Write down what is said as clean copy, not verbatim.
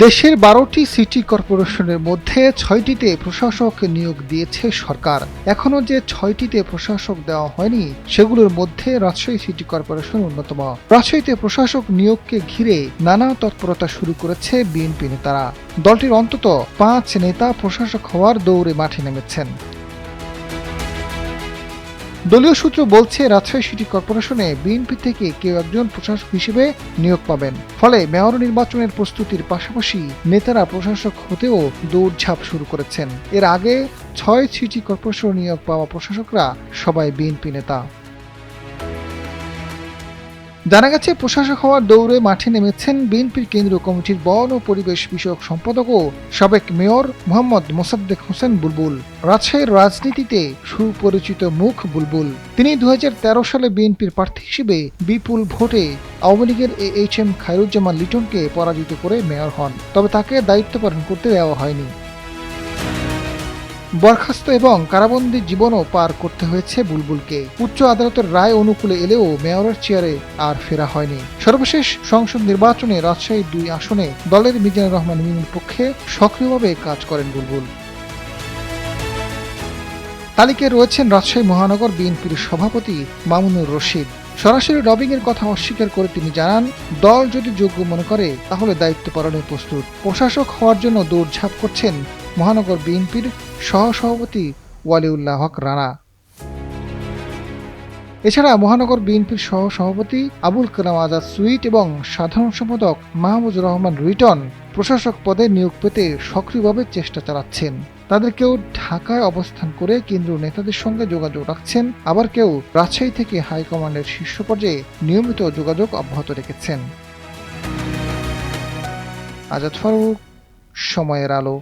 দেশের ১২টি সিটি কর্পোরেশনের মধ্যে ৬টিতে প্রশাসক নিয়োগ দিয়েছে সরকার। এখনো যে ৬টিতে প্রশাসক দেওয়া হয়নি সেগুলোর মধ্যে রাজশাহী সিটি কর্পোরেশন অন্যতম। রাজশাহীতে প্রশাসক নিয়োগকে ঘিরে নানা তৎপরতা শুরু করেছে বিএনপি নেতারা। দলটির অন্তত ৫ নেতা প্রশাসক হওয়ার দৌড়ে মাঠে নেমেছেন। দলীয় সূত্র বলছে, রাজশাহী সিটি কর্পোরেশনে বিএনপি থেকে কেউ একজন প্রশাসক হিসেবে নিয়োগ পাবেন। ফলে মেয়র নির্বাচনের প্রস্তুতির পাশাপাশি নেতারা প্রশাসক হতেও দৌড়ঝাঁপ শুরু করেছেন। এর আগে ৬ সিটি কর্পোরেশন নিয়োগ পাওয়া প্রশাসকরা সবাই বিএনপি নেতা। জানা গেছে, প্রশাসক হওয়ার দৌড়ে মাঠে নেমেছেন বিএনপির কেন্দ্রীয় কমিটির বন ও পরিবেশ বিষয়ক সম্পাদক ও সাবেক মেয়র মোহাম্মদ মোসাদ্দেক হোসেন বুলবুল। রাজশাহীর রাজনীতিতে সুপরিচিত মুখ বুলবুল। তিনি ২০১৩ সালে বিএনপির প্রার্থী হিসেবে বিপুল ভোটে আওয়ামী লীগের AHM খায়রুজ্জামান লিটনকে পরাজিত করে মেয়র হন। তবে তাকে দায়িত্ব পালন করতে দেওয়া হয়নি। বরখাস্ত এবং কারাবন্দী জীবনও পার করতে হয়েছে বুলবুলকে। উচ্চ আদালতের রায় অনুকূলে এলেও মেয়রের চেয়ারে আর ফেরা হয়নি। সর্বশেষ সংসদ নির্বাচনে রাজশাহী ২ আসনে দলের মিজানুর রহমান মিনুর পক্ষে সক্রিয়ভাবে কাজ করেন বুলবুল। তালিকায় রয়েছেন রাজশাহী মহানগর বিএনপির সভাপতি মামুনুর রশিদ। সরাসরি লবিংয়ের কথা অস্বীকার করে তিনি জানান, দল যদি যোগ্য মনে করে তাহলে দায়িত্ব পালনে প্রস্তুত। প্রশাসক হওয়ার জন্য দৌড়ঝাঁপ করছেন মহানগর বিএনপির সহসভাপতি ওয়ালিউল্লাহ হক রানা। এছাড়া মহানগর বিএনপির সহসভাপতি আবুল কালাম আজাদ সুইট এবং সাধারণ সম্পাদক মাহমুদুর রহমান রিটন প্রশাসক পদে নিয়োগ পেতে সক্রিয়ভাবে চেষ্টা চালাচ্ছেন। তাদের কেউ ঢাকায় অবস্থান করে কেন্দ্রীয় নেতাদের সঙ্গে যোগাযোগ রাখছেন, আবার কেউ রাজশাহী থেকে হাইকমান্ডের শীর্ষ পর্যায়ে নিয়মিত যোগাযোগ অব্যাহত রেখেছেন। আজাদ ফারুক, সময়ের আলো।